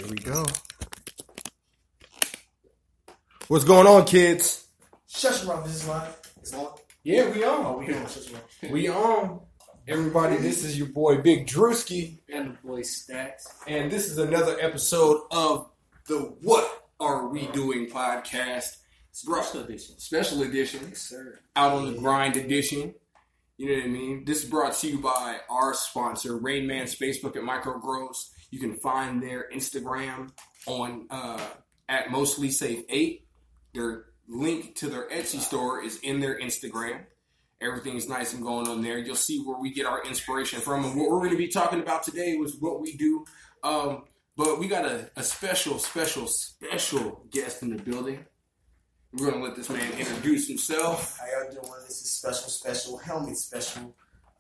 Here we go. What's going on, kids? Shut your mouth. This is live. It's on. Yeah, we on. Oh, we on. Shut your mouth. We on. Everybody, this is your boy Big Drewski. And the boy Stacks. And this is another episode of the What Are We Doing podcast. Special edition. Yes, sir. Out on the grind edition. You know what I mean? This is brought to you by our sponsor, Rain Man Facebook at Micro Grows. You can find their Instagram on at Mostly Safe 8. Their link to their Etsy store is in their Instagram. Everything's nice and going on there. You'll see where we get our inspiration from. And what we're going to be talking about today was what we do. But we got a special guest in the building. We're going to let this man introduce himself. How y'all doing? This is special, helmet special.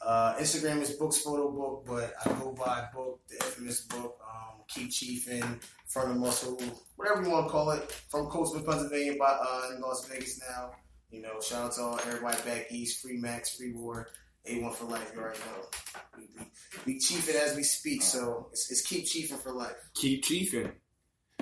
Instagram is Books Photo Book, but I go by Book, the infamous book. Keep Chiefin', Front of Muscle, whatever you want to call it. From Coastal, Pennsylvania, in Las Vegas now. You know, shout out to all everybody back east. Free Max, Free War, A1 for life. You already know. We chiefin' as we speak, so it's Keep Chiefin' for life. Keep Chiefin'.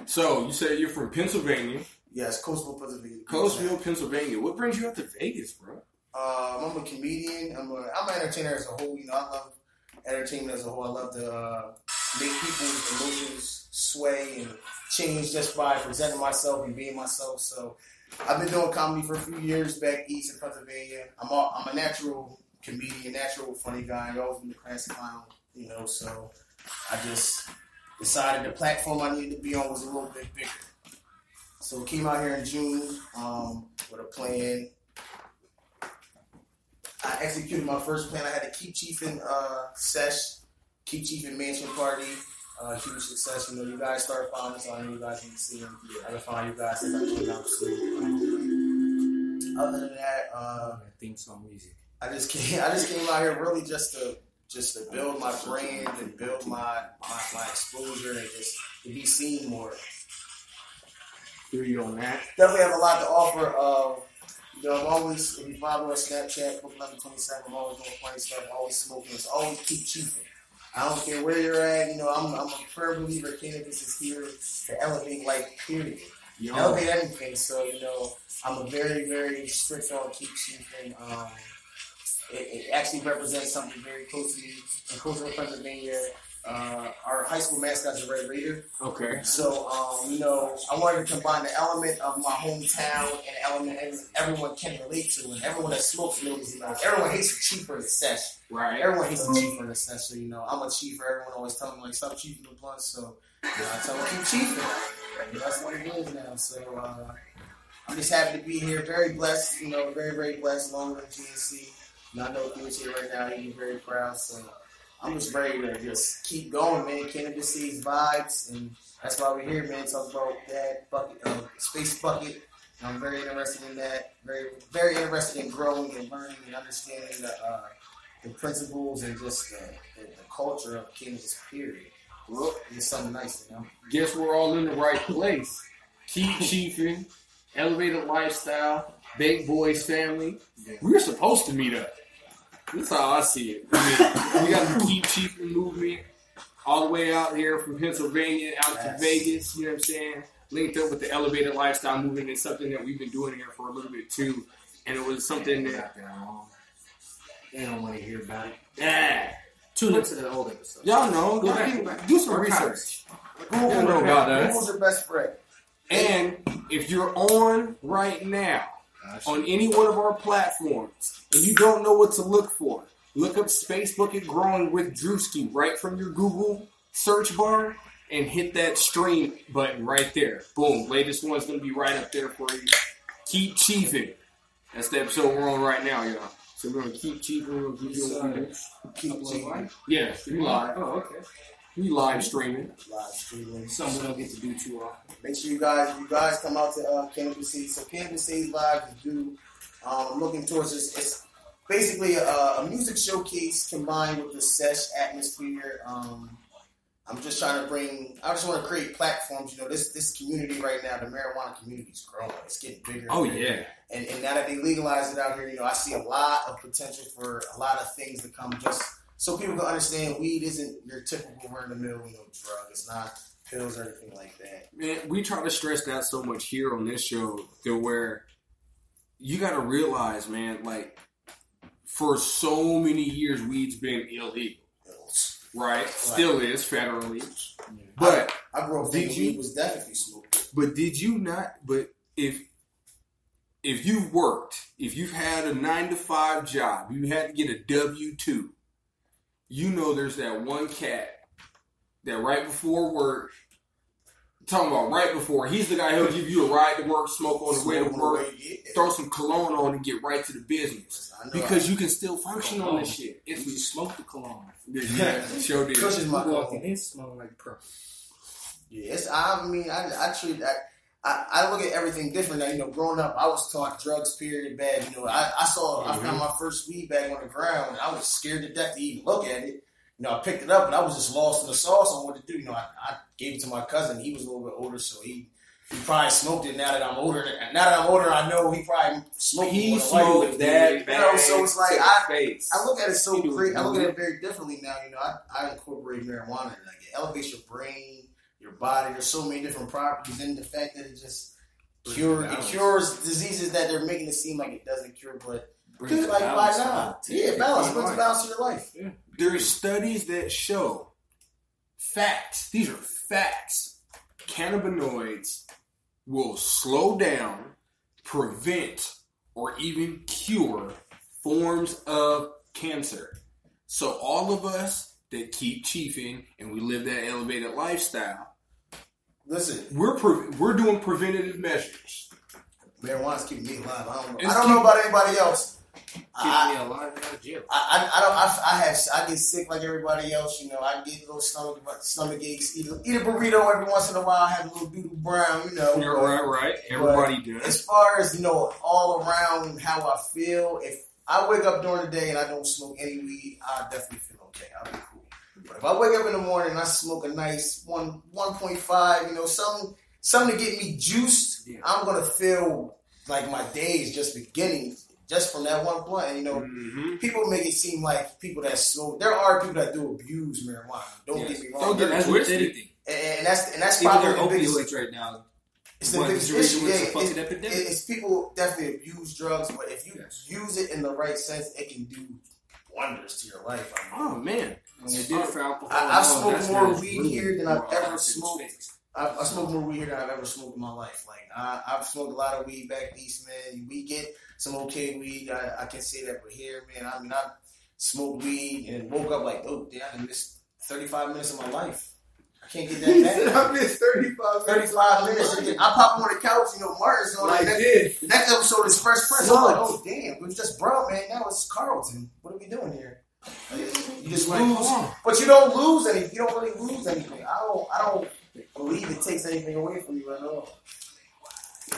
So, you said you're from Pennsylvania. Yes, Coastal, Pennsylvania. Coastal, Pennsylvania. What brings you out to Vegas, bro? I'm a comedian. I'm an entertainer as a whole. You know, I love entertainment as a whole. I love to make people's emotions sway and change just by presenting myself and being myself. So I've been doing comedy for a few years back east in Pennsylvania. I'm a natural comedian, natural funny guy. I've always been the classic clown, you know. So I just decided the platform I needed to be on was a little bit bigger. So we came out here in June with a plan. I executed my first plan. I had a Keep Chiefin' sesh, Keep Chiefin' mansion party. Huge success. You know, you guys started following us on. You guys need to see them. I can find you guys since I came out soon. Other than that, theme song music. I just came out here really just to build my brand and build my exposure and just to be seen more. Hear you on that. Definitely have a lot to offer. You know, I'm always, if you follow us Snapchat, Book 1127, I'm always doing funny stuff, always smoking. It's always Keep Chiefin'. I don't care where you're at. You know, I'm a firm believer cannabis is here to elevate life, period. Elevate everything. So, you know, I'm a very, very strict on Keep Chiefin'. It actually represents something very close to me. In Coastal, Pennsylvania, our high school mascot is a Red Raider. Okay. So, you know, I wanted to combine the element of my hometown and an element everyone can relate to. And everyone that smokes knows, you know, everyone hates the cheaper in the sesh. Right. Everyone hates the cheaper in the sesh. So, you know, I'm a chiefer. Everyone always tells me, like, stop chiefing the blunts. So, you know, I tell them, keep chiefing. That's what it is now. So, I'm just happy to be here. Very blessed, you know, very, very blessed. Longer than GNC. You know, I know if he was here right now, he'd be very proud. So, I'm just ready to just keep going, man. Cannabis seeds, vibes, and that's why we're here, man. Talk about that bucket, space bucket. I'm very interested in that. Very, very interested in growing and learning and understanding the principles and just the culture of cannabis. Period. Well, it's something nice, you know. Guess we're all in the right place. Keep Chiefin', elevated lifestyle, Big Boys family. We're supposed to meet up. That's how I see it. I mean, we got the Keep Chiefin' movement all the way out here from Pennsylvania out to Vegas. You know what I'm saying? Linked up with the elevated lifestyle movement. It's something that we've been doing here for a little bit too, and it was something that they don't want to hear about it. Yeah. Tune into the old episode. Y'all know. Go back. Do some research. Google know about us. Google's your best friend. And if you're on right now on any one of our platforms and you don't know what to look for, look up Space Bucket Growing with Drewski right from your Google search bar and hit that stream button right there. Boom. Latest one's going to be right up there for you. Keep Chiefin'. That's the episode we're on right now, y'all. So we're going to keep Chiefin'. We're going to give you a Keep Chiefin'. Yeah, we live. Oh, okay. We live streaming. Something we don't get to do too often. Make sure you guys come out to Cannabis Seeds. So Cannabis Seeds Live is due. Looking towards this. It's basically a music showcase combined with the sesh atmosphere. I'm just trying to I just want to create platforms. You know, this community right now, the marijuana community is growing. It's getting bigger. Oh, bigger. yeah. And now that they legalize it out here, you know, I see a lot of potential for a lot of things to come. Just so people can understand, weed isn't your typical run-of-the-mill, drug. It's not pills or anything like that. Man, we try to stress that so much here on this show to where you got to realize, man, like, for so many years, weed's been illegal. Right? Still is federally. Yeah. But I grew up thinking weed was definitely smoked. But did you not? But if you've worked, if you've had a 9-to-5 job, you had to get a W-2. You know, there's that one cat that right before work, talking about right before, he's the guy who'll give you a ride to work, smoke on the way to work, throw some cologne on and get right to the business. Because you can still function on this shit. If you smoke the cologne. Yeah, sure did. Cushions my walking in smelling like purple. Yeah, I treat that. I look at everything different now. You know, growing up, I was taught drugs, period, bad. You know, I found my first weed bag on the ground, and I was scared to death to even look at it. You know, I picked it up, and I was just lost in the sauce on what to do. You know, I gave it to my cousin. He was a little bit older, so he probably smoked it. Now that I'm older, I know he probably smoked. He smoked that bag. You know, so it's like I look at it so great. I look at it it very differently now. You know, I incorporate marijuana. Like, it elevates your brain, your body. There's so many different properties, and the fact that it just cures diseases that they're making it seem like it doesn't cure, but like why not? Yeah, balance. Brings balance to your life. Yeah. There's studies that show facts. These are facts. Cannabinoids will slow down, prevent, or even cure forms of cancer. So all of us that keep chiefing and we live that elevated lifestyle, listen, we're doing preventative measures. Marijuana's keeping me alive. I don't know about anybody else. Keeping me alive out of jail. I get sick like everybody else. You know, I get little stomach aches. Eat a burrito every once in a while. Have a little doodle brown. You know, right. Everybody does. As far as, you know, all around how I feel, if I wake up during the day and I don't smoke any weed, I definitely feel okay. I'll be cool. But if I wake up in the morning and I smoke a nice 1.5, you know, something to get me juiced, I'm gonna feel like my day is just beginning. Just from that one blunt, you know, people make it seem like people that smoke. There are people that do abuse marijuana. Don't get me wrong. That's with anything, and that's people probably are the biggest opioids right now. It's the biggest issue. It's a fucking epidemic. It's people definitely abuse drugs, but if you use it in the right sense, it can do wonders to your life. Oh man, they did it for alcohol. I've smoked more weed here than I've ever smoked. I smoked more weed here than I've ever smoked in my life. Like I've smoked a lot of weed back east, man. We get some okay weed. I can say that, but here, man, I mean, I smoked weed and woke up like, oh, damn, I missed 35 minutes of my life. I can't get that back. I missed 35 minutes. I pop on the couch, you know, Martin's on the next episode is Fresh Prince. I'm like, oh, damn, it was just bro, man. Now it's Carlton. What are we doing here? You just lose, but you don't lose anything. You don't really lose anything. I don't believe it takes anything away from you at all.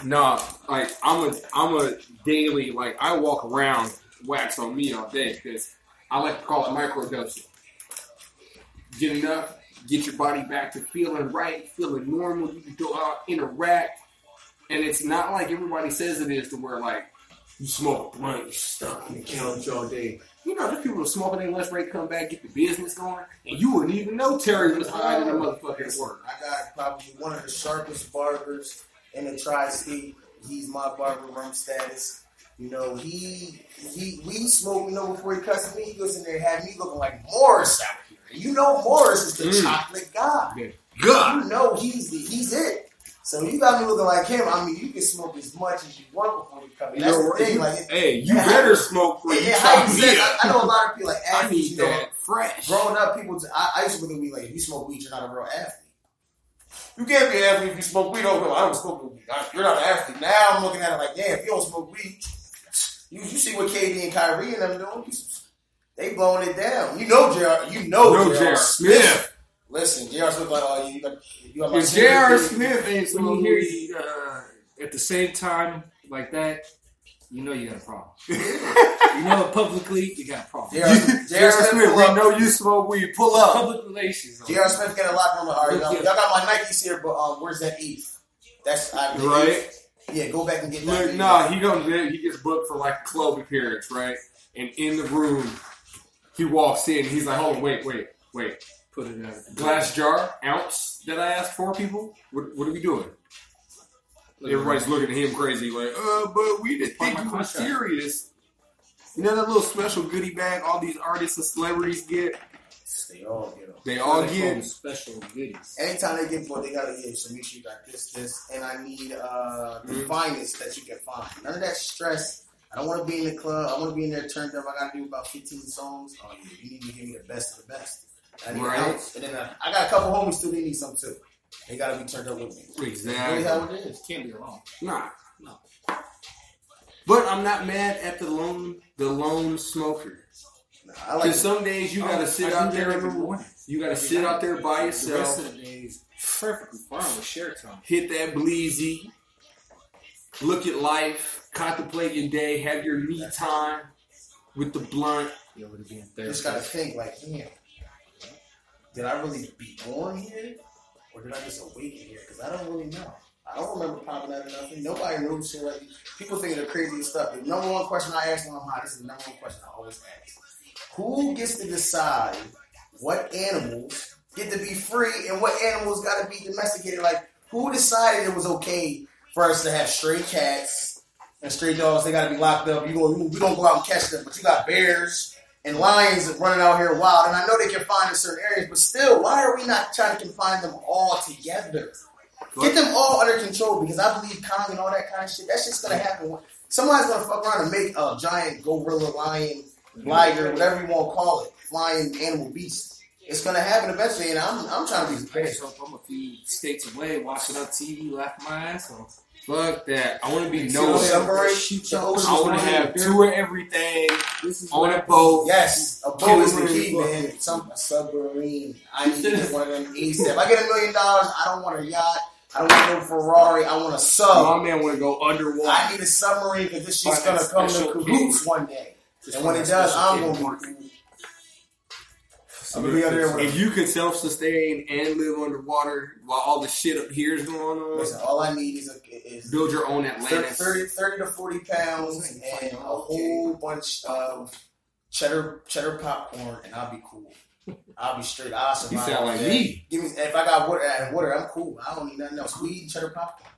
Nah, like I'm a daily, like I walk around wax on me all day because I like to call it microdosing. Get enough, get your body back to feeling right, feeling normal. You can go out, interact, and it's not like everybody says it is to where like you smoke a blunt, you stuck in the couch all day. You know, there's people who smoking their lunch break, come back, get the business going, and you wouldn't even know Terry was hiding the motherfucking work. I got probably one of the sharpest barbers in the tri-state. He's my barber, rum status. You know, we smoked, you know, before he cussed me. He goes in there and had me looking like Morris out here. And you know Morris is the chocolate guy. Yeah. God. You know he's it. So you got me looking like him. I mean, you can smoke as much as you want before you come in. That's the thing. Like, you better smoke for you. I know a lot of people like athletes. I need that fresh. Growing up, people. I used to look at me like, if you smoke weed, you're not a real athlete. You can't be an athlete if you smoke weed. I don't smoke weed. You're not an athlete. Now I'm looking at it like, damn, if you don't smoke weed, you see what KD and Kyrie and them doing. They blowing it down. You know J.R. Smith. Listen, J.R. Smith like, oh, you got my J.R. Smith ain't when you hear you at the same time like that, you know you got a problem. You know it publicly, you got a problem. J.R. Smith, we know you smoke weed. Pull up. Public relations. J.R. Smith got a lot from the heart. Y'all got my Nikes here, but where's that eighth? That's right. Yeah, go back and get that. Look, nah, he gets booked for like a club appearance, right? And in the room, he walks in. He's like, "Hold on, wait. put it out. Glass jar, ounce that I asked for, people. What are we doing? Everybody's looking at him crazy, like, but we didn't think you were serious. You know that little special goodie bag all these artists and celebrities get? They all get them. They all get special goodies. Anytime they get bored, they gotta give. So make sure you got this, and I need the finest that you can find. None of that stress. I don't want to be in the club. I want to be in there turned up. I gotta do about 15 songs. Oh yeah, you need to give me the best of the best. I need an ounce, and then I got a couple homies too. They need some too. They gotta be turned up with me. Exactly. That's really how it is. Can't be alone. Nah. No. But I'm not mad at the lone smoker. Because some days you gotta sit out there every morning. You gotta sit out there by yourself. The rest of the days, perfectly fine with share time. Hit that bleezy. Look at life. Contemplate your day. Have your me time with the blunt. You just gotta think like, damn, did I really be born here? Or did I just awaken here? Because I don't really know. I don't remember popping out of nothing. Nobody knows shit like this. People think of the craziest stuff. The number one question I ask when I'm high, this is the number one question I always ask. Who gets to decide what animals get to be free and what animals got to be domesticated? Like, who decided it was okay for us to have stray cats and stray dogs? They got to be locked up. We don't go out and catch them, but you got bears and lions running out here wild. And I know they can find in certain areas, but still, why are we not trying to confine them all together? Get them all under control, because I believe Kong and all that kind of shit, that's just going to happen. Somebody's going to fuck around and make a giant gorilla, lion, liger, whatever you want to call it, flying animal beast. It's going to happen eventually, and I'm trying to be prepared. So I'm a few states away watching on TV, laughing my ass off. Fuck that. I want to be no submarine. I want to have two of everything on a boat. Yes, a boat is the key, man. A submarine. I need one of them ASAP. If I get $1 million, I don't want a yacht. I don't want a Ferrari. I want a sub. My man want to go underwater. I need a submarine because this shit's going to come to cahoots one day. And when it does, I'm going to be if you can self-sustain and live underwater while all the shit up here is going on, listen, all I need is build your own Atlantis. 30 to 40 pounds and a whole bunch of cheddar popcorn, and I'll be cool. I'll be straight. I'll survive. You sound like me. Give me if I got water, I'm cool. I don't need nothing else. Weed and cheddar popcorn.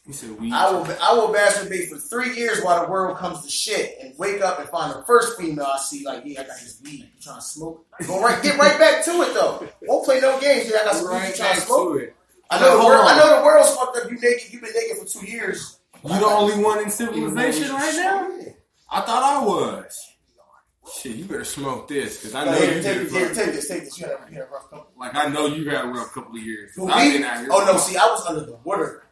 You said weed. I will masturbate for 3 years while the world comes to shit and wake up and find the first female I see like, yeah, I got this weed. You trying to smoke? Get right back to it though. Won't play no games. Yeah, I got some weed. You trying to smoke? I know the world's fucked up. You've been naked for 2 years. You the only one in civilization right now? I thought I was. Shit, you better smoke this, because I know you take this. You had a rough couple. Like, I know you had a rough couple of years. I've been out here. Oh, no, see, I was under the water.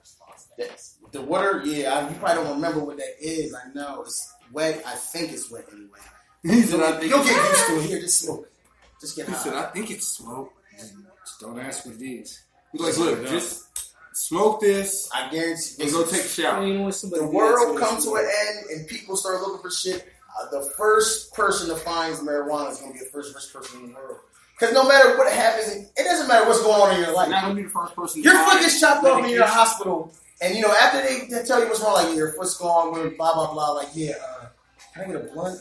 The water, yeah, you probably don't remember what that is. I know. It's wet. I think it's wet anyway. You'll get used to it. Here, just smoke it. Just get high. He said, I think it's smoke. Just don't ask what it is. He's like, look, just smoke this. I guarantee. And go take a shower. The world comes to an end and people start looking for shit. The first person that finds marijuana is going to be the first rich person in the world. Because no matter what happens, it doesn't matter what's going on in your life. Not going to be the first person. Your foot gets chopped off in your hospital. And, you know, after they tell you what's wrong, like, your foot's gone, blah, blah, blah, like, yeah, can I get a blunt?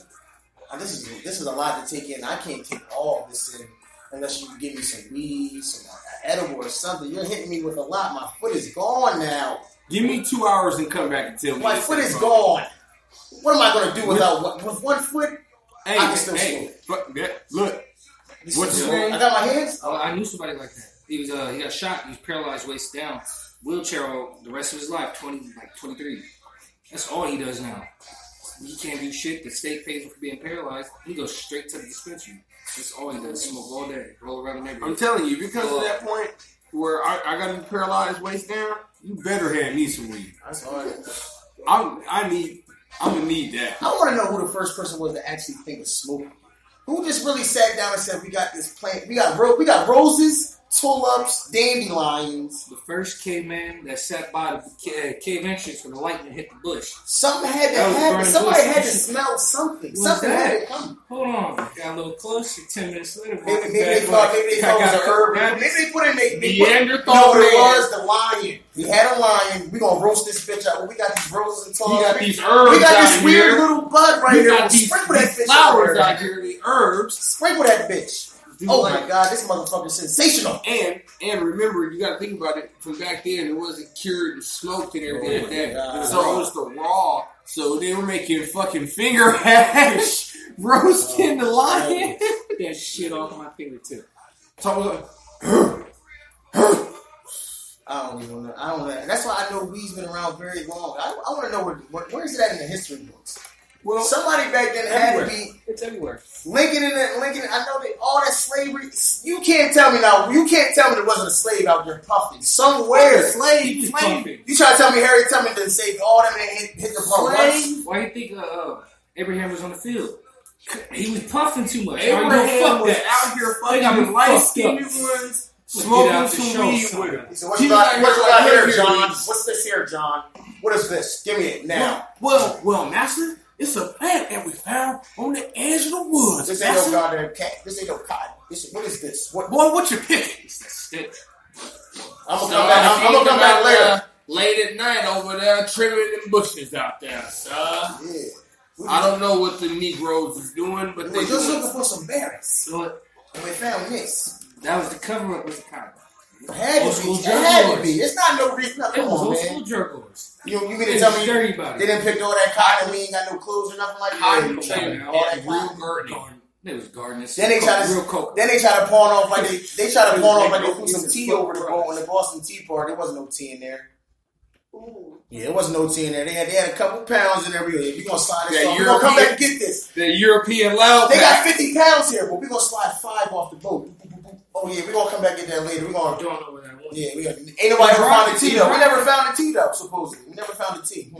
This is a lot to take in. I can't take all of this in unless you can give me some weed, some edible or something. You're hitting me with a lot. My foot is gone now. Give me 2 hours and come back and tell me. My foot is gone. What am I going to do without with one foot? Hey, I can still smoke. Look. What's your name? I got my hands. Oh, I knew somebody like that. He got shot. He was paralyzed, waist down, wheelchair all the rest of his life. 23. That's all he does now. He can't do shit. The state pays him for being paralyzed. He goes straight to the dispensary. That's all he does. Smoke all day, roll around the neighborhood. I'm telling you, because of that point where I got to be paralyzed, waist down, you better have me some weed. That's all. I'm gonna need that. I want to know who the first person was to actually think of smoking. Who just really sat down and said, "We got this plant. We got roses, tulips, dandelions." The first caveman that sat by the cave entrance when the lightning hit the bush. Something had to happen. Somebody had to smell something. Something had to come. Hold on, got a little closer. 10 minutes later, maybe they thought it was a herb. Maybe they put in Neanderthal. No, it was the lion. We had a lion. We gonna roast this bitch out. We got these roses and tulips. We got these herbs. We got this weird little bud right here. Sprinkle that bitch flowers out here. The herbs. Sprinkle that bitch. Oh my God, this motherfucker's sensational. And remember, you got to think about it. From back then, it wasn't cured and smoked and everything like that. So it was the raw. So they were making fucking finger hash, roasting the lion. That shit off my fingertip. So I don't even know. I don't know. That's why I know weed's been around very long. I want to know where is it at in the history books? Well, somebody back then had to be. It's everywhere. Lincoln. I know that all that slavery. You can't tell me now. You can't tell me there wasn't a slave out there puffing somewhere. Slave. You try to tell me Harriet Tubman didn't save all them and hit the bro once? Why do you think Abraham was on the field? He was puffing too much. Abraham was out here fucking light skinned ones. Smoking some weed with him. So what you got here, John? What's this here, John? What is this? Give me it now. Well, master, it's a plant that we found on the edge of the woods. This ain't no goddamn cat. This ain't no cotton. What is this? Boy, what you picking? It's that stick. I'm gonna come back later. Late at night over there trimming them bushes out there, sir. Yeah. I don't know what the Negroes is doing, but they just looking for some berries. What? And we found this. That was the cover up with the condom. It had to be. It's not no reason. It was old school jerk wars. You mean to tell me they didn't pick all that cotton? We ain't got no clothes or nothing like that. All that gardening. It was gardening. Then they try to pawn off like they try to pawn off like they threw some tea over the bowl in the Boston Tea Party. There wasn't no tea in there. Ooh. Yeah, there wasn't no tea in there. They had a couple pounds in there. We're gonna slide this off. We're gonna come back and get this. The European loud. They got 50 pounds here, but we're gonna slide 5 off the boat. Oh yeah, we're gonna come back and get that later. We're gonna don't know where that was. Yeah, ain't nobody ever found the tea though. We never found the tea though, supposedly. We never found the tea.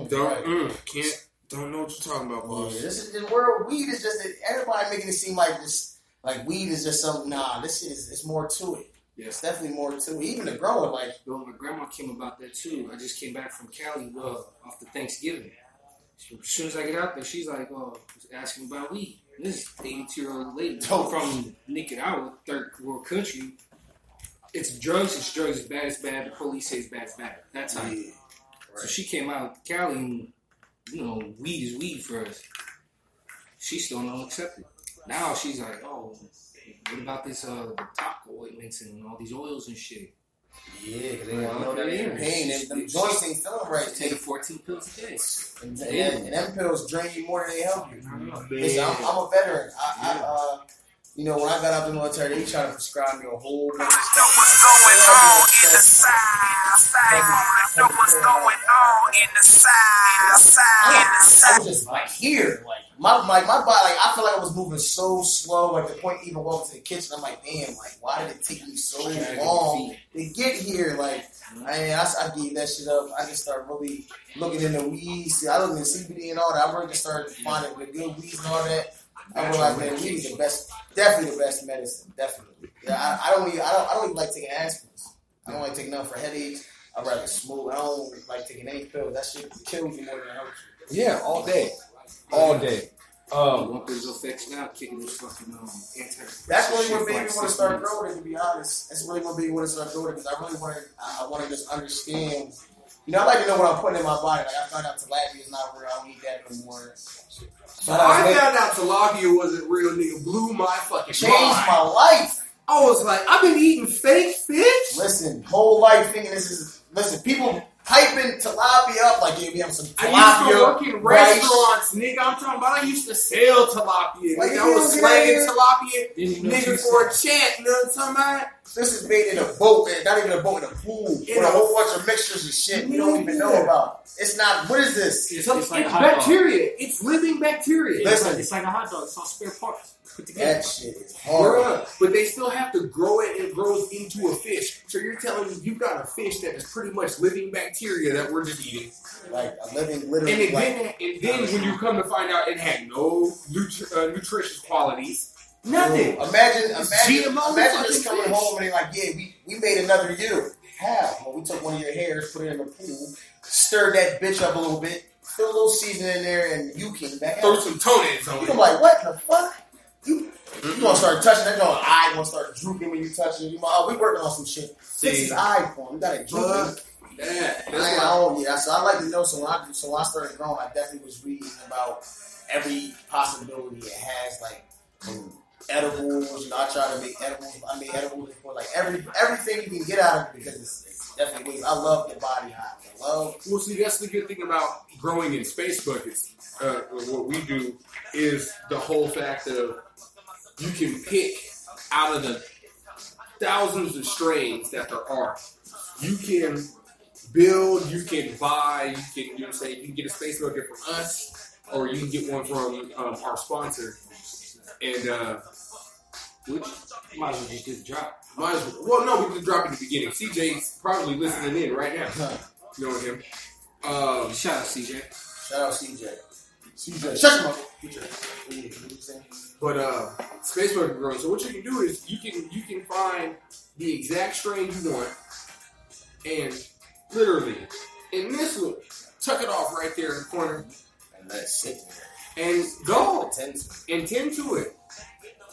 Don't know what you're talking about, boss. Yeah, this is the world. Weed is just everybody making it seem like this, like weed is just something. Nah, this shit is. It's more to it. Yeah, it's definitely more to it. Even the growing, like. Well, my grandma came about that too. I just came back from Cali after Thanksgiving. As soon as I get out there, she's like, asking about weed. And this is 82-year-old lady from Nicaragua, third world country. It's drugs. It's bad. It's bad. The police say it's bad. It's bad. That's how. Yeah. Right. So she came out to Cali and, weed is weed for us. She still don't accept it. Now she's like, what about this the taco ointments and all these oils and shit? Yeah, because they don't know that they're in pain. Them joints ain't feeling right. Taking 14 pills a day. And them pills drain you more than they help you. Listen, I'm a veteran. When I got out the military, they tried to prescribe me a whole bunch of stuff. What's going on in the side? Know what's going on in the side? I was just like here, like my body, like I feel like I was moving so slow. Like the point even walking to the kitchen, I'm like, damn, like why did it take me so long to get here? Like I gave that shit up. I just started really looking into weeds. I looked into CBD and all that. I really just started finding the good weeds and all that. I realized, man, weed is the best, definitely the best medicine, definitely. Yeah, I don't even like taking aspirins. I don't like taking nothing for headaches. I'd rather smoke. I don't like taking any pills. That shit kills you more than it helps you. Yeah, all day. One pills effects now, kicking this fucking That's really what baby want to start growing. To be honest, that's really what baby want to start growing because I really want to just understand. I like to know what I'm putting in my body. Like I found out tilapia is not real. I don't eat that no more. So I found out tilapia wasn't real, nigga. Blew my fucking changed my life. I was like, I've been eating fake fish. Listen, whole life thinking this is. Listen, people hyping tilapia up like, yeah, we have some tilapia. I used to work in restaurants, nigga. I'm talking about I used to sell tilapia. Like, I was slanging tilapia, nigga, for a check. You know what I'm talking about? This is made in a boat, not even a boat, in a pool, with a whole bunch of mixtures of shit we don't even know about. It's not, what is this? It's like bacteria. It's living bacteria. Listen. It's like a hot dog. It's all spare parts. That shit is hard. But they still have to grow it, and it grows into a fish. So you're telling me you got a fish that is pretty much living bacteria that we're just eating. Like a living, literally. And then when you come to find out it had no nutritious qualities. Nothing. Imagine just coming home and they're like, yeah, we made another you. How? Well, we took one of your hairs, put it in the pool, stirred that bitch up a little bit, threw a little seasoning in there, and you came back out. Throw some tonins on it. You're like, what the fuck? You gonna start touching that joint. Eye gonna start drooping when you touch it. We working on some shit. This is eye form. We got it drooping. So I like to know. So when I started growing, I definitely was reading about every possibility it has, like from edibles. You know, I try to make edibles. I made edibles for like everything you can get out of it because it's definitely ways. I love the body high. Well, see, that's the good thing about growing in space buckets. What we do is the whole fact of you can pick out of the thousands of strains that there are. You can build, you can buy, you can say you can get a space bucket from us, or you can get one from our sponsor. And which might as well just do the drop. Well, no, we just drop in the beginning. CJ's probably listening in right now. You know him. Shout out CJ. Shout out CJ. CJ, shut your mouth. But space bucket growing. So what you can do is you can find the exact strain you want, and literally in this look, tuck it off right there in the corner, and let it sit there. And go and tend to it.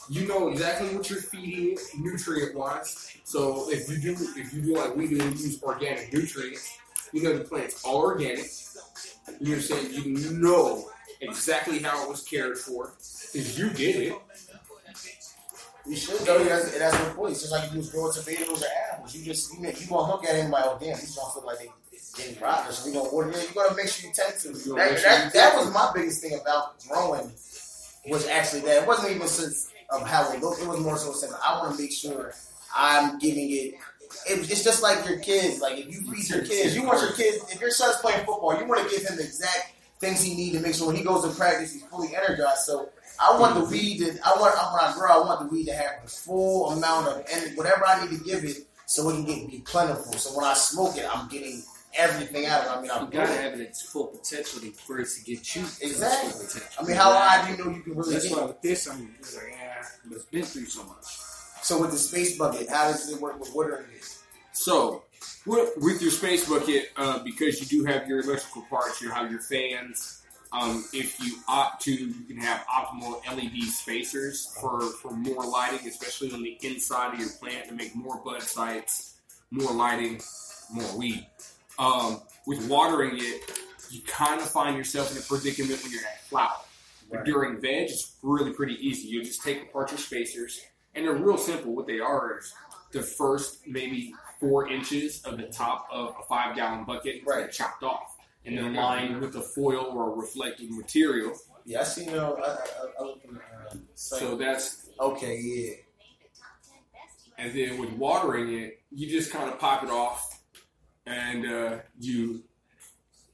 You know exactly what you're feeding it nutrient wise. So if you do like we do, use organic nutrients. You know the plant's all organic. You understand? You know exactly how it was cared for because you did it. You should though. It has no point. It's just like if you was growing tomatoes or apples. You gonna look at it and like, oh damn, these don't feel like they getting rotten. So you gonna water it. You gotta make sure you tend to. That was my biggest thing about growing. Was actually that it wasn't even since of how it looked. It was more so since I want to make sure I'm giving it. It's just like your kids. Like if you feed your kids, you want your kids. If your son's playing football, you want to give him the exact things he needs to make sure when he goes to practice, he's fully energized. So I want the weed to. When I grow, I want the weed to have the full amount of and whatever I need to give it, so it can be plentiful. So when I smoke it, I'm getting everything out of it. I mean, I'm gotta have it at its full potential for it to get you. Exactly. I mean, how high do you know you can really That's get? why with this, I'm just like, but it's been through so much. So with the space bucket, how does it work with watering it? So with your space bucket, because you do have your electrical parts, you have your fans. If you opt to, you can have optimal LED spacers for more lighting, especially on the inside of your plant to make more bud sites, more lighting, more weed. With watering it, you kind of find yourself in a predicament when you're at flower. Right. But during veg, it's really pretty easy. You just take apart your spacers, and they're real simple. What they are is the first maybe 4 inches of the top of a 5-gallon bucket right. Chopped off, and then lined with a foil or reflecting material. Yeah, I see. So that's okay. Yeah. And then with watering it, you just kind of pop it off, and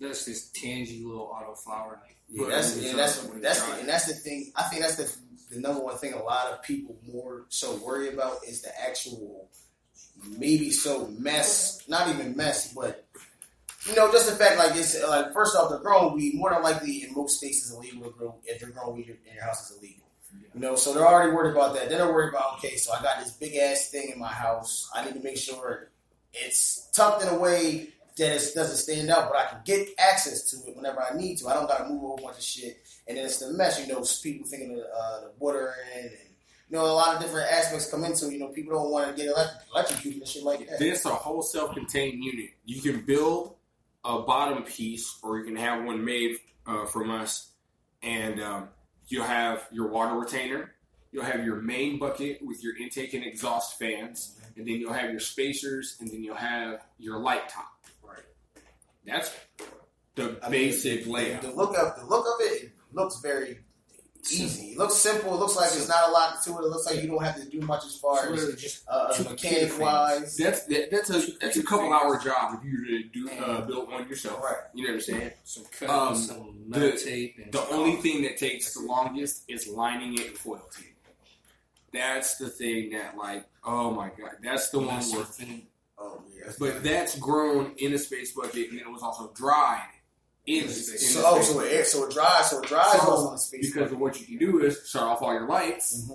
that's this tangy little auto flower. Yeah, that's the thing. I think that's the number one thing a lot of people more so worry about is the actual not even mess, but just the fact like it's like first off, the growing weed more than likely in most states is illegal to grow. If you're growing weed in your house, is illegal. So they're already worried about that. Then they're worried about okay, so I got this big ass thing in my house. I need to make sure it's tucked in a way that it doesn't stand out, but I can get access to it whenever I need to. I don't got to move a whole bunch of shit, and then it's the mess. People thinking of the watering and a lot of different aspects come into. People don't want to get electrocuted and shit like that. This a whole self-contained unit. You can build a bottom piece, or you can have one made from us, and you'll have your water retainer. You'll have your main bucket with your intake and exhaust fans, and then you'll have your spacers, and then you'll have your light top. That's the basic layout. The look of it looks very easy. It looks simple. It looks like there's not a lot to it. It looks like you don't have to do much as far as just mechanic wise. That's a couple hour job if you were to do build one yourself. Right. You know what I'm saying? Some cutting, some metal tape. And the only thing that takes the longest is lining it with foil tape. That's the thing that oh my god, that's the one where. Oh, yeah. But that's grown in a space bucket, and then it was also dried in a space bucket. So it dries also in a space bucket. Because of what you can do is start off all your lights,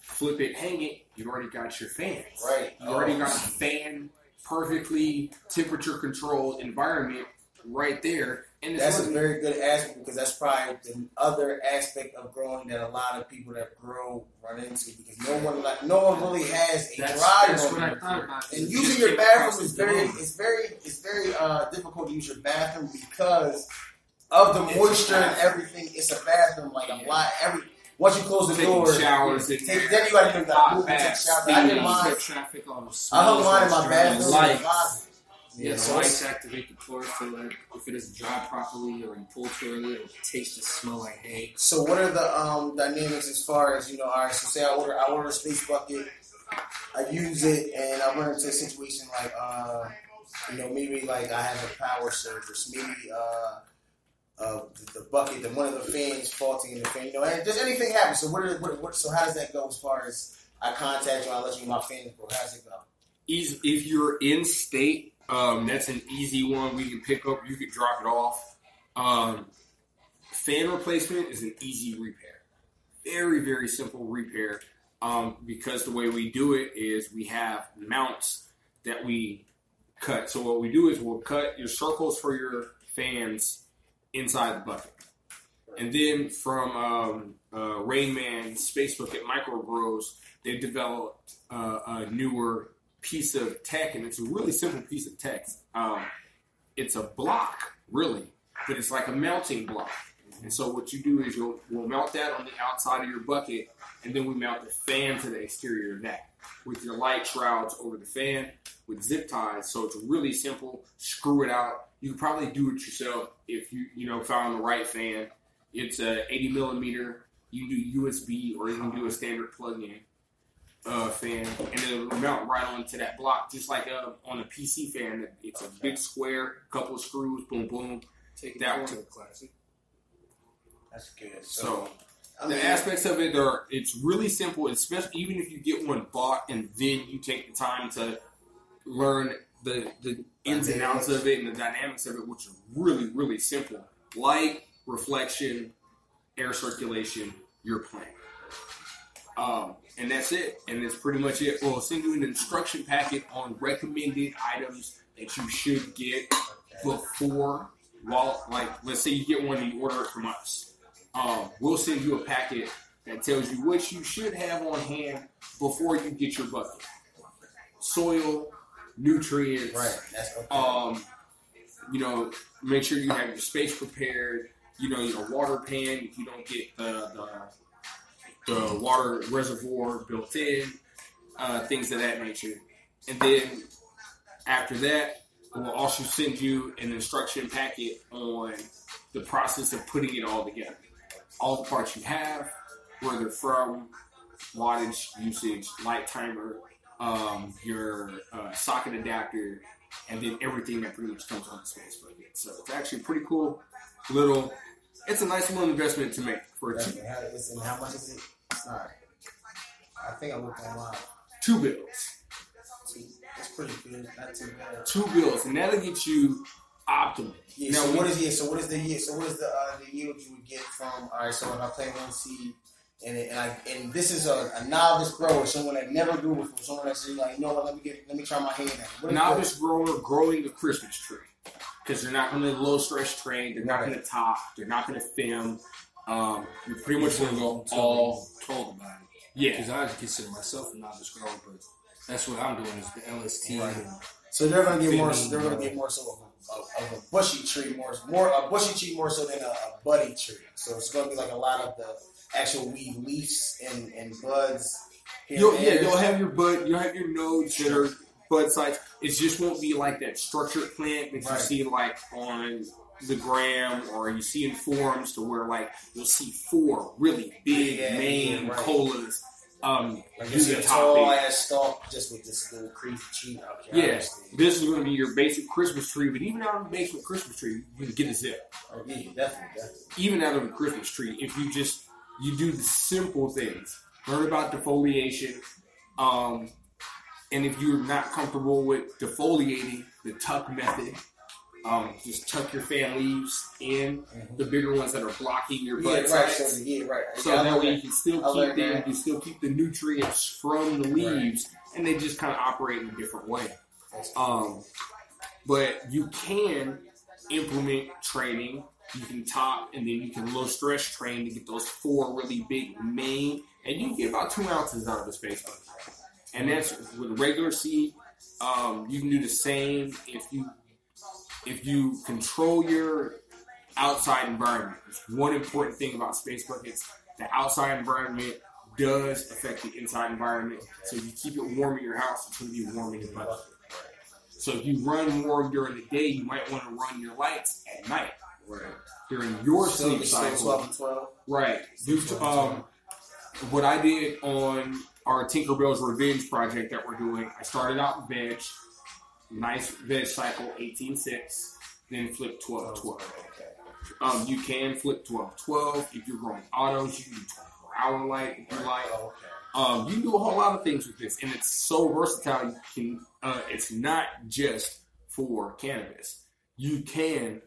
flip it, hang it. You've already got your fans. Right. You already got a fan, perfectly temperature controlled environment right there. And that's a very good aspect because that's probably the other aspect of growing that a lot of people that grow run into because no one really has a dry room. And using your bathroom is very difficult to use your bathroom because of the moisture and everything. It's a bathroom once you close the taking door, showers, then you got to do the move and take showers. I did mine. I hung mine in my bathroom in the closet. Yeah, the lights activate the chlorophyll. If it doesn't dry properly or you pull too early, it'll taste and smell like hay. So what are the dynamics as far as, all right, so say I order a space bucket, I use it, and I run into a situation like, maybe like I have a power surge, or maybe the bucket, one of the fans faulty in the fan, and just anything happens. So so how does that go as far as I contact you, I let you know my fan, bro? How does it go? If you're in state, that's an easy one. We can pick up. You can drop it off. Fan replacement is an easy repair. Very, very simple repair. Because the way we do it is we have mounts that we cut. So what we do is we'll cut your circles for your fans inside the bucket. And then from Rain Man Space Bucket Micro Grows, they've developed a newer piece of tech, and it's a really simple piece of tech. It's a block, really, but it's like a mounting block. And so what you do is we'll mount that on the outside of your bucket, and then we mount the fan to the exterior of that with your light shrouds over the fan with zip ties. So it's really simple. Screw it out. You can probably do it yourself if you found the right fan. It's a 80 millimeter. You can do USB, or you can do a standard plug-in fan, and it'll mount right onto that block, just like on a PC fan. It's a big square, couple of screws, boom, boom. Take that to the classic. That's good. So the aspects of it it's really simple, especially even if you get one bought and then you take the time to learn the ins and outs of it and the dynamics of it, which is really, really simple. Light, reflection, air circulation, you're playing. And that's it. And that's pretty much it. We'll send you an instruction packet on recommended items that you should get before, let's say you get one and you order it from us. We'll send you a packet that tells you what you should have on hand before you get your bucket. Soil, nutrients. Right. That's okay. Make sure you have your space prepared. Your water pan if you don't get the water reservoir built in, things of that nature. And then after that, we'll also send you an instruction packet on the process of putting it all together. All the parts you have, where they're from, wattage, usage, light timer, your socket adapter, and then everything that pretty much comes on the space bucket. So it's actually pretty cool. It's a nice little investment to make for a cheap. And how much is it? Sorry. I think I looked online. $2 bills. That's pretty good. Not too bad. $2 bills, and that'll get you optimal. Yeah. Now, what is the yield you would get from? All right. So if I plant one seed, and this is a novice grower, someone that never grew before, someone that's like, let me try my hand at it. Novice grower growing a Christmas tree, because they're not going to low stress train, they're not going to top, they're not going to film. You're pretty much going to go all told about it. Yeah. Because I consider myself a novice grower, but that's what I'm doing is the LST. Right. So they're going to get more. They're going to get more so of a bushy tree, more a bushy tree more so than a buddy tree. So it's going to be like a lot of the actual weed leaves and buds. You'll have your bud. You'll have your nodes that are bud sites. It just won't be like that structured plant that you see like on the gram or you see in forums, to where like you'll see 4 really big main colas. Like it's a tall ass stalk just with this little creepy tree out here. Yeah, this is going to be your basic Christmas tree, but even out of the basic Christmas tree, you can get a zip. Oh yeah, definitely. Even out of a Christmas tree, if you do the simple things, learn about defoliation, and if you're not comfortable with defoliating, the tuck method. Just tuck your fan leaves in, the bigger ones that are blocking your bud sites. So that way you can still keep them, you can still keep the nutrients from the leaves, and they just kind of operate in a different way. But you can implement training. You can top, and then you can low stress train to get those 4 really big main, and you can get about 2 ounces out of the space bucket. And that's with regular seed. You can do the same if you control your outside environment. One important thing about space buckets the outside environment does affect the inside environment. So if you keep it warm in your house, it's going to be warm in your bucket. So if you run warm during the day, you might want to run your lights at night. Right. During your sleep cycle. 12 and 12. Right. What I did on our Tinkerbell's Revenge project that we're doing, I started out veg, nice veg cycle, 18-6, then flip 12-12. You can flip 12-12. If you're growing autos, you can do 24-hour light if you like. You can do a whole lot of things with this, and it's so versatile. You can. It's not just for cannabis. You can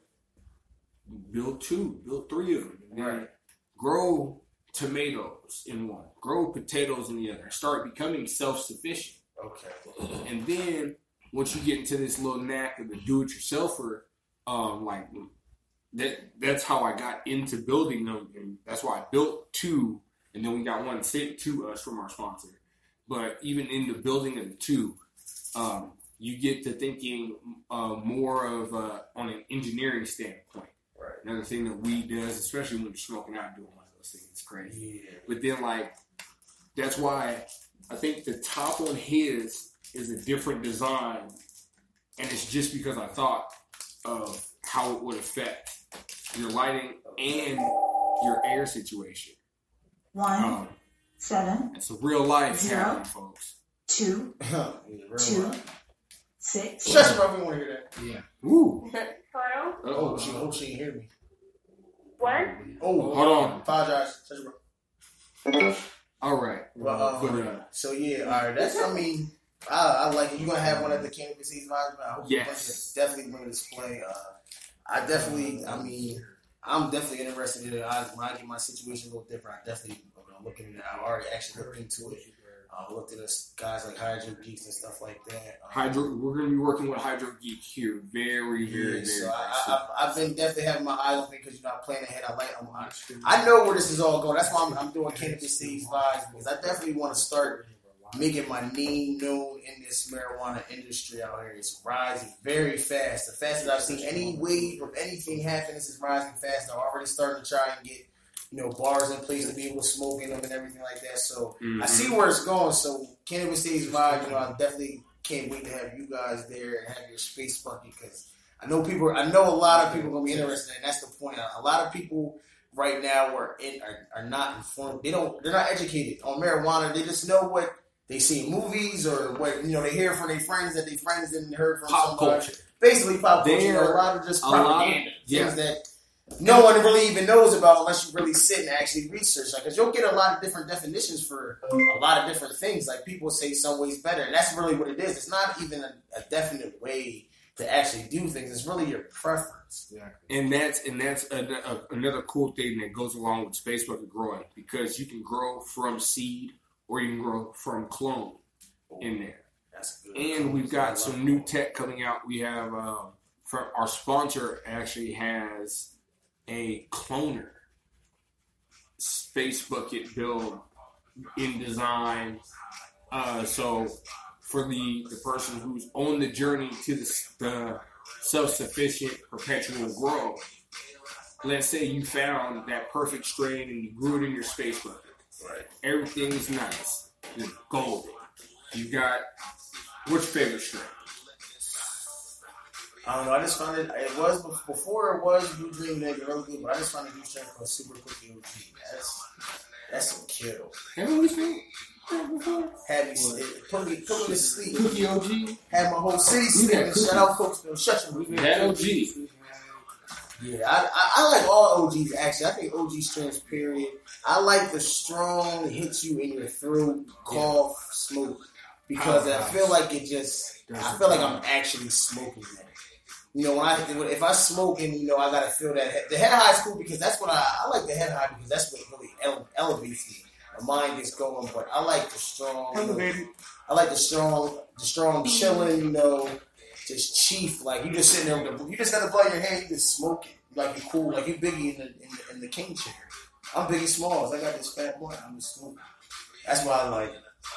build 2, build 3 of them, and then grow tomatoes in one, grow potatoes in the other, start becoming self-sufficient. Okay. And then once you get into this little knack of the do-it-yourselfer, that's how I got into building them, and that's why I built 2. And then we got one sent to us from our sponsor. But even in the building of the 2, you get to thinking more of on an engineering standpoint. Right. Another thing that weed does, especially when you're smoking out, doing one of those things, it's crazy. Yeah. But then, that's why I think the top on his is a different design. And it's just because I thought of how it would affect your lighting and your air situation. 1, 7. It's a real life 0, happening, folks. 2, 2, 6. Shut your mouth, we want to hear that. Yeah. Ooh. Hello? Oh, she didn't hear me. What? Oh, hold on. Apologize. Shut your mouth. All right. So yeah, all right. That's. I mean, I like it. You're gonna have one at the cannabis season. I hope you definitely bring a display. I definitely. I mean, I'm definitely interested in it. When I get my situation a little different, I definitely gonna look into it. I already actually looked into it. Looked at us guys like Hydro Geeks and stuff like that. We're going to be working with Hydro Geek here, very. So I've been definitely having my eyes open because I plan ahead. I know where this is all going. That's why I'm doing cannabis seeds vibes, because I definitely want to start making my name known in this marijuana industry out here. It's rising very fast. The fastest I've seen any wave of anything happen, this is rising fast. I'm already starting to try and get bars in place to be able to smoke in them and everything like that. So I see where it's going. So Cannabis Stage Vibe, I definitely can't wait to have you guys there and have your space bucket, because I know a lot of people are going to be interested, and that's the point. A lot of people right now are not informed. They're not educated on marijuana. They just know what they see in movies or what they hear from their friends that their friends didn't hear from pop somebody. Culture. Basically pop culture. A lot of just propaganda. Things that no one really even knows about unless you really sit and actually research. Because you'll get a lot of different definitions for a lot of different things. Like, people say some ways better, and that's really what it is. It's not even a definite way to actually do things. It's really your preference. Exactly. And that's another cool thing that goes along with space bucket growing, because you can grow from seed or you can grow from clone in there. That's good. And we've got some new tech coming out. We have from our sponsor actually has a cloner space bucket build in design. So for the person who's on the journey to the self-sufficient perpetual growth, let's say you found that perfect strain and you grew it in your space bucket. Right. Everything is nice. It's golden. You got, what's your favorite strain? I don't know. I just found it was before it was Blue Dream Nigga really good, but I just found a new strain called Super Cookie OG. That's some kill. Haven't we seen that before? Had me put me to sleep. Cookie OG? Had my whole city sleeping. Shout out Folksville. Shut your mouth. That OG. Yeah, I like all OGs actually. I think OG strains, period. I like the strong hits you in your throat, cough, smoke, because I feel like I feel like I'm actually smoking that. If I smoke and I gotta feel that the head high is cool, because that's what I like the head high, because that's what really elevates me. My mind gets going, but I like the strong. I like the strong chilling. Just chief, like you just sitting there you just gotta blow your hand, you just smoking like you cool, like you Biggie in the king chair. I'm Biggie Smalls. I got this fat boy. I'm just smoking. That's why I like.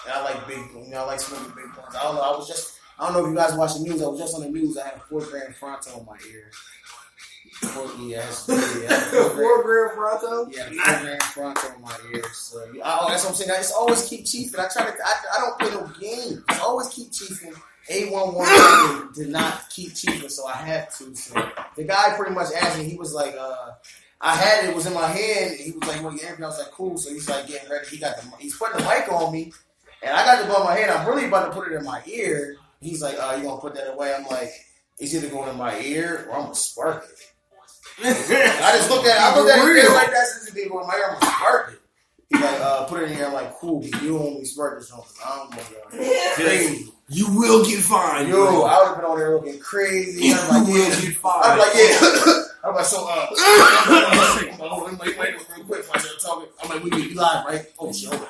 And I like big. I like smoking big blunts. I don't know. I don't know if you guys watch the news. I was just on the news. I had a 4 gram Fronto in my ear. Yeah, 4 grand Pronto? Yeah, 4 grand Pronto in my ears. So, that's what I'm saying. I just always keep chiefing. I don't play no games. I always keep chiefing. 811 did not keep chiefing, so I have to. So the guy pretty much asked me, he was like, I had it was in my hand. He was like, "Well, yeah." I was like, "Cool." So he's like getting ready. He's putting the mic on me, and I got the ball in my hand. I'm really about to put it in my ear. He's like, "You gonna put that away?" I'm like, "It's either going in my ear or I'm gonna spark it." I just looked at it like that since it didn't go in my ear. I'm gonna spark it. He's like, "Put it in here." I'm like, "Cool." You only spark this one. I'm gonna crazy. You will get fined. Yo, I would have been on there looking crazy. I'm like, you will get fined. I'm like, yeah. I'm like, so, wait, real quick, before I start talking. I'm like, we be live, right? Oh, shit, hold on.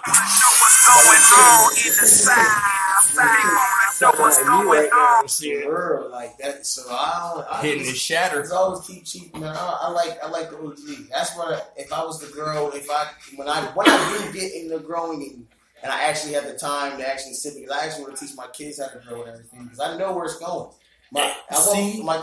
Know what's going on. Girl, like that. So I hitting the shatter. Just always keep cheating, man. I like the OG. That's what if I was the girl, when I do get into growing and I actually have the time to actually sit, because I actually want to teach my kids how to grow and everything, because I know where it's going. My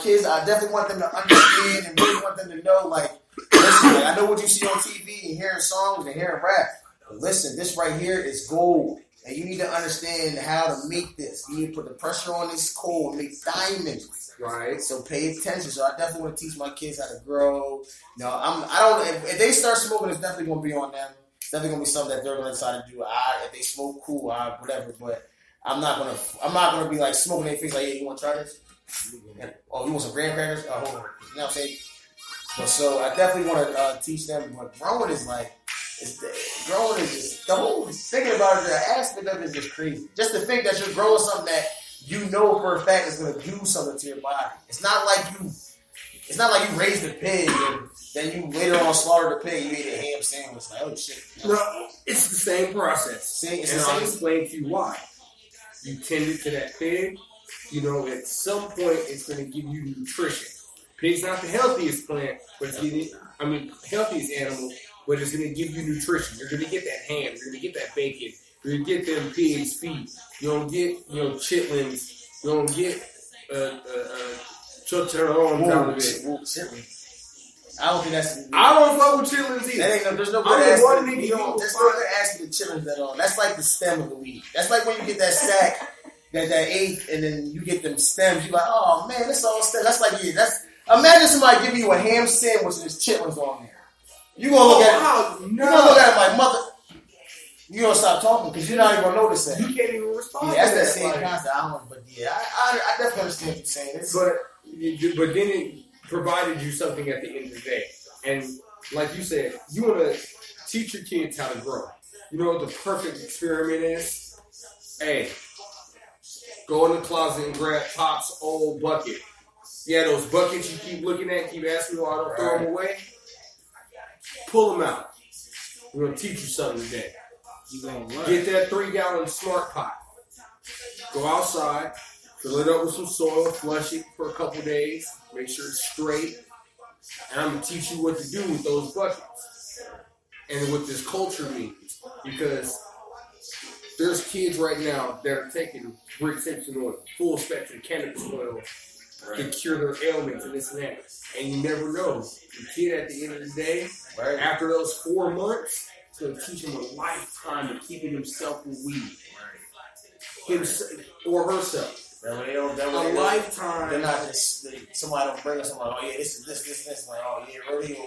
kids, I definitely want them to understand and really want them to know, like, listen, I know what you see on TV and hearing songs and hearing rap, but listen, this right here is gold, and you need to understand how to make this. You need to put the pressure on this coal and make diamonds. Right. So pay attention. So I definitely want to teach my kids how to grow. If they start smoking, it's definitely going to be on them. It's definitely going to be something that they're going to decide to do. If they smoke, cool, whatever. But I'm not gonna be like smoking their face like, yeah, you want to try this? Oh, you want some graham crackers? Oh, hold on. You know what I'm saying? So I definitely want to teach them. But growing is just the whole thinking about it. The aspect of it is just crazy. Just to think that you're growing something that you know for a fact is going to do something to your body. It's not like you raised a pig and then you later on slaughtered the pig. You ate a ham sandwich. Like, oh shit. No, it's the same process. I'll explain to you why. You tended to that pig. You know, at some point, it's going to give you nutrition. Pig's not the healthiest plant, but healthiest animal, but it's going to give you nutrition. You're going to get that ham. You're going to get that bacon. You're going to get them pig's feet. You don't get, chitlins. You don't get chicharrones out of it. I don't think that's. I don't fuck with chitlins either. There's no good ass. There's no good ass to the chitlins at all. That's like the stem of the weed. That's like when you get that sack. That eighth, and then you get them stems. You're like, oh man, that's all stems. That's like, yeah, imagine somebody giving you a ham sandwich and there's chitlins on there. You gonna look at it. No. You gonna look at it like, mother. You gonna stop talking because you're not even gonna notice that. You can't even respond. Yeah, that's that same concept. I don't know, but yeah, I definitely understand what you're saying. But then it provided you something at the end of the day, and like you said, you want to teach your kids how to grow. You know what the perfect experiment is? Hey. Go in the closet and grab Pop's old bucket. Yeah, those buckets you keep looking at, keep asking me why I don't throw them away. Pull them out. We're going to teach you something today. Get that 3-gallon smart pot. Go outside, fill it up with some soil, flush it for a couple days, make sure it's straight. And I'm going to teach you what to do with those buckets. And what this culture means. Because there's kids right now that are taking Rick Simpson oil, full spectrum cannabis oil, to cure their ailments and this and that. And you never know. The kid at the end of the day, after those 4 months, it's going to teach him a lifetime of keeping himself with weed. Himself or herself. A lifetime. They're not just, somebody don't bring us somebody, oh yeah, this is this. Like, oh yeah, really?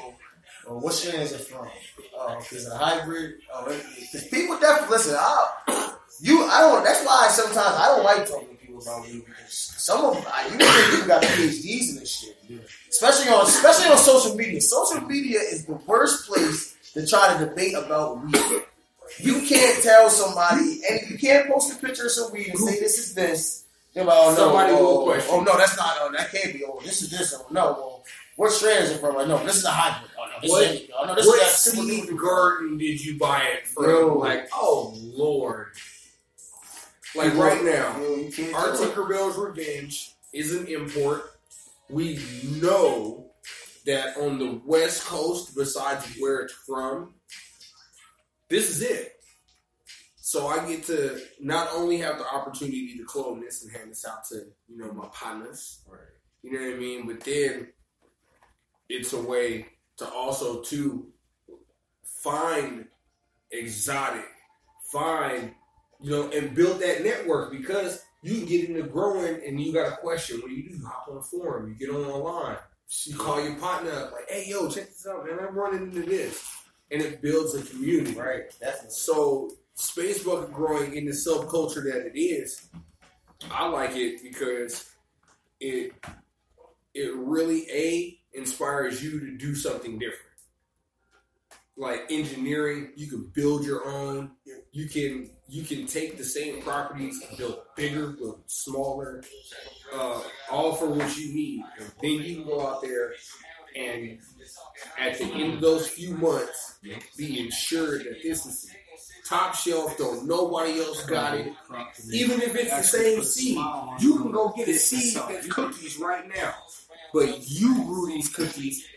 Or what strain is it from? Oh, is it a hybrid? Oh, because people definitely listen. That's why sometimes I don't like talking to people about weed, because some of them, you think people got PhDs in this shit, especially on social media. Social media is the worst place to try to debate about weed. You can't tell somebody, and you can't post a picture of some weed and say this is this. They're like, oh no, that's not. Oh, that can't be. Oh, this is this. Oh no. Well, what strain is it from? Like, no, this is a hybrid. Oh no, this what is seed garden did you buy it from? Like, oh Lord. Like right now, our Tinkerbell's Revenge is an import. We know that on the West Coast, besides where it's from, this is it. So I get to not only have the opportunity to clone this and hand this out to, my partners. Right. You know what I mean? But then it's a way to also to find exotic, and build that network, because you can get into growing and you got a question. What do? You hop on a forum, you get on the line, you call your partner up, like, hey, yo, check this out, man, I'm running into this. And it builds a community. Right, definitely. So, Facebook growing in the subculture that it is, I like it because it really, inspires you to do something different. Like engineering, you can build your own. You can take the same properties and build bigger, build smaller, all for what you need. And then you can go out there and at the end of those few months, be ensured that this is top shelf, though nobody else got it. Even if it's the same seed, you can go get a seed that's cookies right now. But you grew these cookies.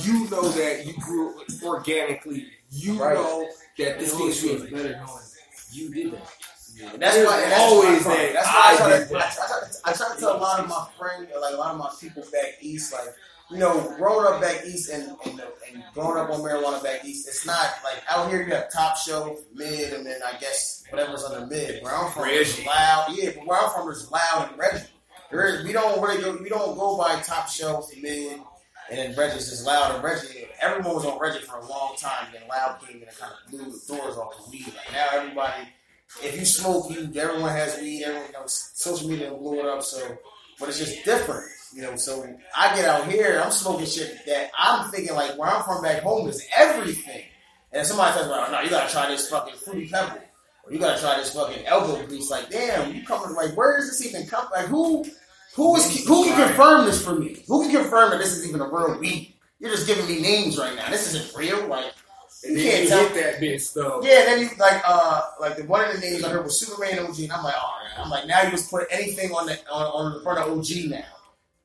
You know that you grew it organically. You know that this thing's good. Better knowing you did that. Yeah, that's why I try to tell a lot of my friends, like a lot of my people back east, like, growing up back east and growing up on marijuana back east, it's not like out here you have top shelf, mid, and then I guess whatever's under mid. Where I'm from is loud. Yeah, but where I'm from is loud and Reggie. We don't go by top shelf, mid, and then Reggie's is loud and Reggie. Everyone was on Reggie for a long time. Then Loud came in and kind of blew the doors off the weed. Like now everybody, if you smoke, everyone has weed. Everyone social media blew it up. So, but it's just different, So I get out here, I'm smoking shit that I'm thinking like where I'm from back home is everything. And somebody says, "Well, no, you gotta try this fucking fruity pebble, or you gotta try this fucking elbow grease." Like, damn, you coming like where is this even come? Like who can confirm this for me? Who can confirm that this is even a real weed? You're just giving me names right now. This isn't real. Like, you can't tell that bitch though. Yeah, then you like the one of the names I heard was Superman OG, and I'm like, all right. I'm like, now you just put anything on the front of OG now.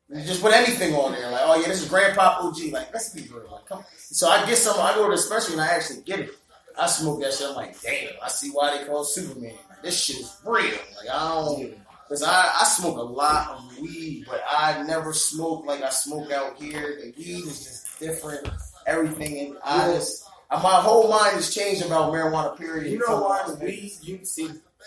You just put anything on there. Like, oh yeah, this is Grandpa OG. Like, let's be real. Like, come on. So I get some. I go to the special and I actually get it. I smoke that shit. I'm like, damn. I see why they call it Superman. Like, this shit is real. Like, I don't. Because I smoke a lot of weed, but I never smoke like I smoke out here. The weed is just different. Everything. And my whole mind has changed about marijuana, period. You know why the weed?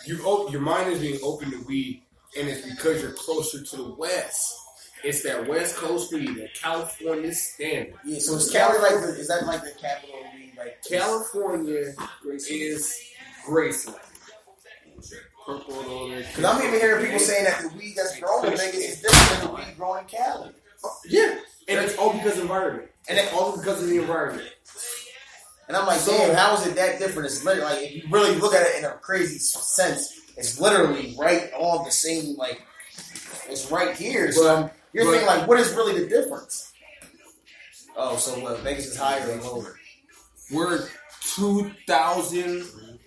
Your mind is being open to weed, and it's because you're closer to the West. It's that West Coast weed, that California standard. Yeah, so is Cali is that like the capital of weed? Like California is Graceland. Because I'm even hearing people saying that the weed that's grown in Vegas is different than the weed grown in Cali. Yeah, and it's all because of environment. And it's all because of the environment. And I'm like, damn, how is it that different? It's literally like, if you really look at it in a crazy sense, it's literally right on the same, like, it's right here. So you're thinking, like, what is really the difference? Oh, so what? Vegas is higher or lower? We're 2,000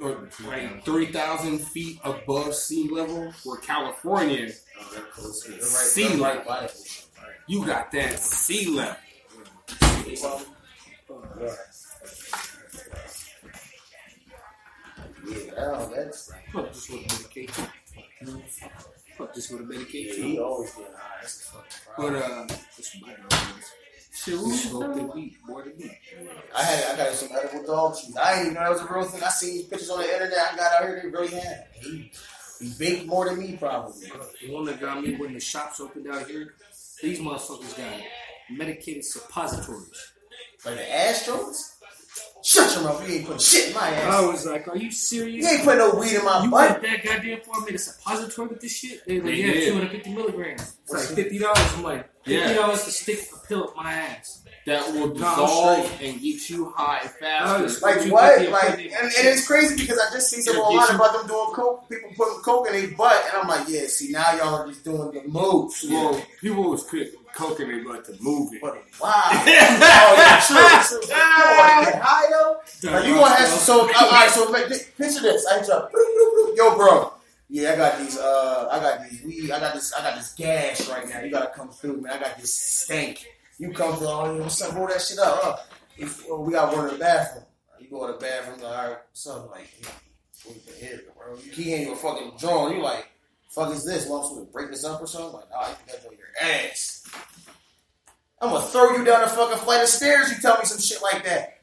or 3,000 feet above sea level. Where California, sea level. You got that sea level. Yeah, that's fuck this with a medication. Fuck this with a medication. Yeah, he always getting high. That's the fucking problem. But it's my dog. Shit, we smoked the weed, boy, the weed. I got some edible dog cheese. I didn't even know that was a real thing. I seen these pictures on the internet. I got out here, they really had it. He baked more than me, probably. The one that got me when the shops opened out here, these motherfuckers got medicated suppositories. Like the Astros? Shut your mouth, you ain't putting shit in my ass. I was like, are you serious? You ain't putting no weed in my butt. You want that goddamn for me, the suppository with this shit? They like, yeah, 250 milligrams. It's like $50. I'm like, $50 to stick a pill up my ass. That will dissolve and get you high faster. Like what? Like, and it's crazy because I just see some online about them doing coke, people putting coke in their butt, and I'm like, yeah, see, now y'all are just doing the moves. Well, people was putting coke in their butt to move it. Wow. Oh, yeah, true. You want to get high, though? Like, you want to have some, all right, so like, picture this. I hit you up. Yo, bro. Yeah, I got these weed. I got this gas right now. You gotta come through, man. I got this stank. You come through, what's up? Roll that shit up. We got one in the bathroom. You go to the bathroom, like, all right, what's up? Like, here, bro. You key in your fucking drawing. You like, fuck is this? Want to break this up or something? Like, nah, you can go your ass. I'm gonna throw you down a fucking flight of stairs. You tell me some shit like that.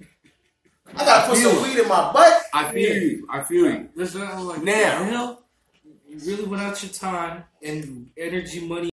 I gotta put some weed in my butt. I feel you. I feel you. Listen, I'm like, now, hell, you really went out your time and energy, money,